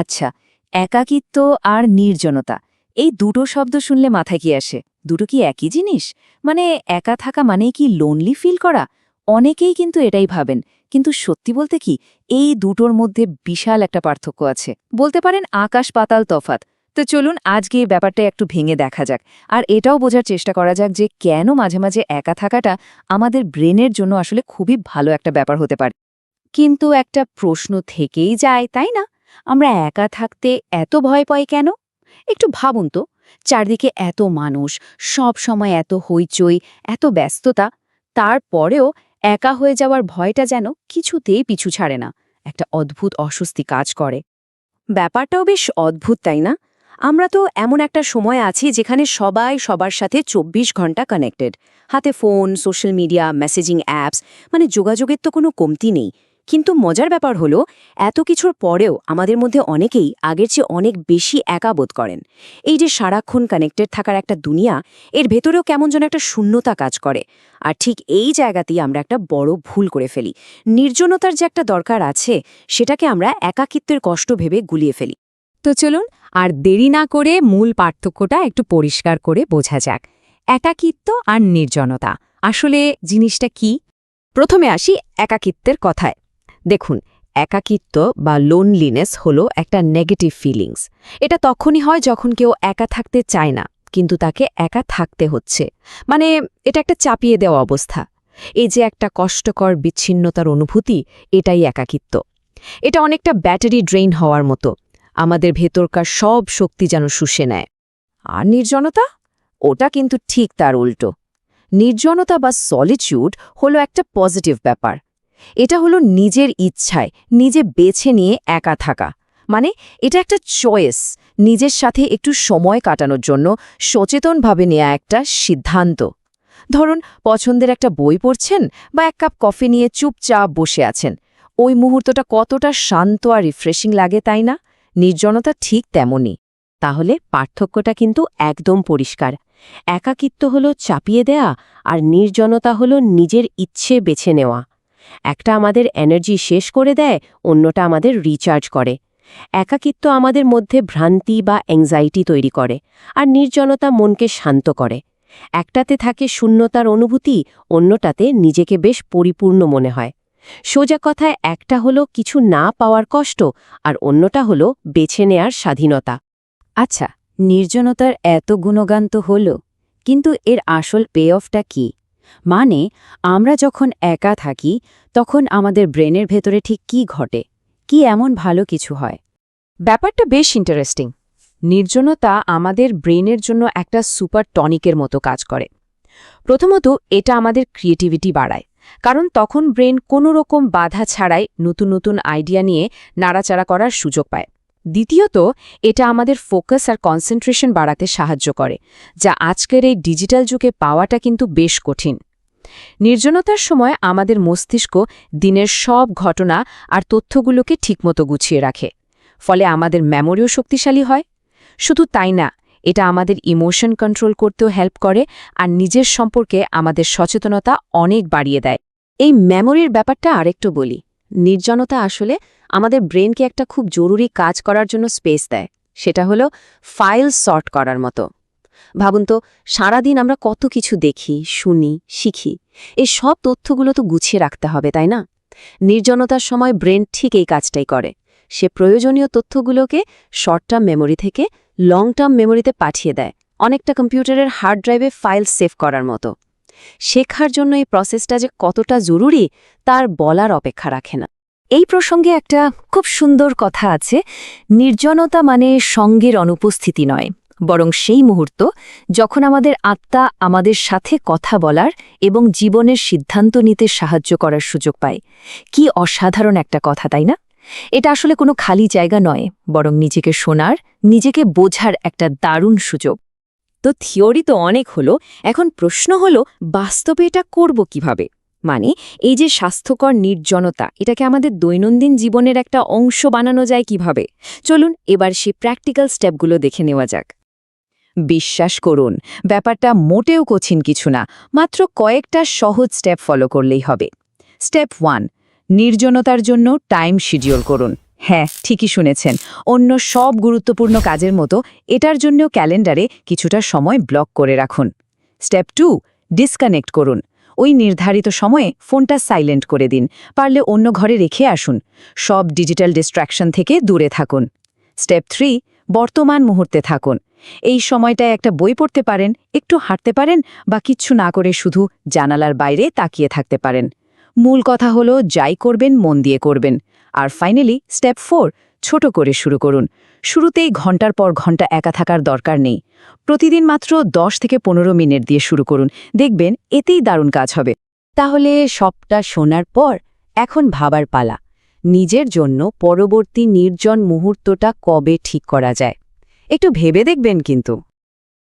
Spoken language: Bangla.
আচ্ছা, একাকিত্ব আর নির্জনতা এই দুটো শব্দ শুনলে মাথায় কি আসে? দুটো কি একই জিনিস? মানে একা থাকা মানেই কি লোনলি ফিল করা? অনেকেই কিন্তু এটাই ভাবেন। কিন্তু সত্যি বলতে কি, এই দুটোর মধ্যে বিশাল একটা পার্থক্য আছে। বলতে পারেন আকাশ পাতাল তফাত। তো চলুন আজকে এই ব্যাপারটা একটু ভেঙে দেখা যাক। আর এটাও বোঝার চেষ্টা করা যাক যে কেন মাঝে মাঝে একা থাকাটা আমাদের ব্রেনের জন্য আসলে খুবই ভালো একটা ব্যাপার হতে পারে। কিন্তু একটা প্রশ্ন থেকেই যায়, তাই না? আমরা একা থাকতে এত ভয় পাই কেন? একটু ভাবুন তো, চারদিকে এত মানুষ, সব সময় এত হইচই, এত ব্যস্ততা, তারপরেও একা হয়ে যাওয়ার ভয়টা যেন কিছুতেই পিছু ছাড়ে না। একটা অদ্ভুত অস্বস্তি কাজ করে। ব্যাপারটাও বেশ অদ্ভুত, তাই না? আমরা তো এমন একটা সময় আছি যেখানে সবাই সবার সাথে ২৪ ঘন্টা কানেক্টেড। হাতে phone, social media, messaging apps, মানে যোগাযোগের তো কোনো কমতি নেই। কিন্তু মজার ব্যাপার হলো, এত কিছুর পরেও আমাদের মধ্যে অনেকেই আগের চেয়ে অনেক বেশি একা বোধ করেন। এই যে সারাক্ষণ কানেক্টেড থাকার একটা দুনিয়া, এর ভেতরেও কেমন যেন একটা শূন্যতা কাজ করে। আর ঠিক এই জায়গাতেই আমরা একটা বড় ভুল করে ফেলি। নির্জনতার যে একটা দরকার আছে, সেটাকে আমরা একাকিত্বের কষ্ট ভেবে গুলিয়ে ফেলি। তো চলুন আর দেরি না করে মূল পার্থক্যটা একটু পরিষ্কার করে বোঝা যাক। একাকিত্ব আর নির্জনতা আসলে জিনিসটা কি? প্রথমে আসি একাকিত্বের কথায়। দেখুন, একাকিত্ব বা লোনলিনেস হলো একটা নেগেটিভ ফিলিংস। এটা তখনই হয় যখন কেউ একা থাকতে চায় না, কিন্তু তাকে একা থাকতে হচ্ছে। মানে এটা একটা চাপিয়ে দেওয়া অবস্থা। এই যে একটা কষ্টকর বিচ্ছিন্নতার অনুভূতি, এটাই একাকিত্ব। এটা অনেকটা ব্যাটারি ড্রেইন হওয়ার মতো। আমাদের ভেতরকার সব শক্তি যেন শুষে নেয়। আর নির্জনতা? ওটা কিন্তু ঠিক তার উল্টো। নির্জনতা বা সলিটিউড হলো একটা পজিটিভ ব্যাপার। এটা হলো নিজের ইচ্ছায় নিজে বেছে নিয়ে একা থাকা। মানে এটা একটা চয়েস, নিজের সাথে একটু সময় কাটানোর জন্য সচেতনভাবে নেয়া একটা সিদ্ধান্ত। ধরুন, পছন্দের একটা বই পড়ছেন বা এক কাপ কফি নিয়ে চুপচাপ বসে আছেন। ওই মুহূর্তটা কতটা শান্ত আর রিফ্রেশিং লাগে, তাই না? নির্জনতা ঠিক তেমনই। তাহলে পার্থক্যটা কিন্তু একদম পরিষ্কার। একাকিত্ব হলো চাপিয়ে দেয়া, আর নির্জনতা হলো নিজের ইচ্ছে বেছে নেওয়া। একটা আমাদের এনার্জি শেষ করে দেয়, অন্যটা আমাদের রিচার্জ করে। একাকিত্ব আমাদের মধ্যে ভ্রান্তি বা অ্যাংজাইটি তৈরি করে, আর নির্জনতা মনকে শান্ত করে। একটাতে থাকে শূন্যতার অনুভূতি, অন্যটাতে নিজেকে বেশ পরিপূর্ণ মনে হয়। সোজা কথায় একটা হলো কিছু না পাওয়ার কষ্ট, আর অন্যটা হলো বেছে নেয়ার স্বাধীনতা। আচ্ছা, নির্জনতার এত গুণগান তো হল, কিন্তু এর আসল পে অফটা কি? মানে আমরা যখন একা থাকি তখন আমাদের ব্রেনের ভেতরে ঠিক কি ঘটে? কি এমন ভালো কিছু হয়? ব্যাপারটা বেশ ইন্টারেস্টিং। নির্জনতা আমাদের ব্রেনের জন্য একটা সুপার টনিকের মতো কাজ করে। প্রথমত, এটা আমাদের ক্রিয়েটিভিটি বাড়ায়, কারণ তখন ব্রেন কোনো রকম বাধা ছাড়াই নতুন নতুন আইডিয়া নিয়ে নাড়াচাড়া করার সুযোগ পায়। দ্বিতীয়ত, এটা আমাদের ফোকাস আর কনসেন্ট্রেশন বাড়াতে সাহায্য করে, যা আজকের এই ডিজিটাল যুগে পাওয়াটা কিন্তু বেশ কঠিন। নির্জনতার সময় আমাদের মস্তিষ্ক দিনের সব ঘটনা আর তথ্যগুলোকে ঠিকমতো গুছিয়ে রাখে, ফলে আমাদের মেমোরিও শক্তিশালী হয়। শুধু তাই না, এটা আমাদের ইমোশন কন্ট্রোল করতেও হেল্প করে, আর নিজের সম্পর্কে আমাদের সচেতনতা অনেক বাড়িয়ে দেয়। এই মেমোরির ব্যাপারটা আরেকটু বলি। নির্জনতা আসলে আমাদের ব্রেনকে একটা খুব জরুরি কাজ করার জন্য স্পেস দেয়। সেটা হলো ফাইল সর্ট করার মতো। ভাবুন তো, সারাদিন আমরা কত কিছু দেখি, শুনি, শিখি। এই সব তথ্যগুলো তো গুছিয়ে রাখতে হবে, তাই না? নির্জনতার সময় ব্রেন ঠিক এই কাজটাই করে। সে প্রয়োজনীয় তথ্যগুলোকে শর্ট টার্ম মেমোরি থেকে লং টার্ম মেমোরিতে পাঠিয়ে দেয়, অনেকটা কম্পিউটারের হার্ড ড্রাইভে ফাইল সেভ করার মতো। শেখার জন্য এই প্রসেসটা যে কতটা জরুরি, তার বলার অপেক্ষা রাখে না। এই প্রসঙ্গে একটা খুব সুন্দর কথা আছে। নির্জনতা মানে সঙ্গের অনুপস্থিতি নয়, বরং সেই মুহূর্ত যখন আমাদের আত্মা আমাদের সাথে কথা বলার এবং জীবনের সিদ্ধান্ত নিতে সাহায্য করার সুযোগ পায়। কি অসাধারণ একটা কথা, তাই না? এটা আসলে কোনো খালি জায়গা নয়, বরং নিজেকে শোনার, নিজেকে বোঝার একটা দারুণ সুযোগ। তো থিওরি তো অনেক হলো, এখন প্রশ্ন হলো বাস্তবে এটা করব কিভাবে? মানে এই যে স্বাস্থ্যকর নির্জনতা, এটাকে আমাদের দৈনন্দিন জীবনের একটা অংশ বানানো যায় কিভাবে? চলুন এবার সেই প্র্যাকটিক্যাল স্টেপগুলো দেখে নেওয়া যাক। বিশ্বাস করুন, ব্যাপারটা মোটেও কঠিন কিছু না, মাত্র কয়েকটা সহজ স্টেপ ফলো করলেই হবে। স্টেপ 1, নির্জনতার জন্য টাইম শিডিউল করুন। হ্যাঁ, ঠিকই শুনেছেন। অন্য সব গুরুত্বপূর্ণ কাজের মতো এটার জন্যও ক্যালেন্ডারে কিছুটা সময় ব্লক করে রাখুন। স্টেপ 2, ডিসকানেক্ট করুন। ওই নির্ধারিত সময়ে ফোনটা সাইলেন্ট করে দিন, পারলে অন্য ঘরে রেখে আসুন। সব ডিজিটাল ডিস্ট্র্যাকশন থেকে দূরে থাকুন। স্টেপ 3, বর্তমান মুহূর্তে থাকুন। এই সময়টায় একটা বই পড়তে পারেন, একটু হাঁটতে পারেন বা কিচ্ছু না করে শুধু জানালার বাইরে তাকিয়ে থাকতে পারেন। মূল কথা হলো যাই করবেন মন দিয়ে করবেন। আর ফাইনালি স্টেপ 4, ছোট করে শুরু করুন। শুরুতেই ঘন্টার পর ঘন্টা একা থাকার দরকার নেই। প্রতিদিন মাত্র 10 থেকে 15 মিনিট দিয়ে শুরু করুন, দেখবেন এতেই দারুণ কাজ হবে। তাহলে সবটা শোনার পর এখন ভাবার পালা, নিজের জন্য পরবর্তী নির্জন মুহূর্তটা কবে ঠিক করা যায়। একটু ভেবে দেখবেন কিন্তু।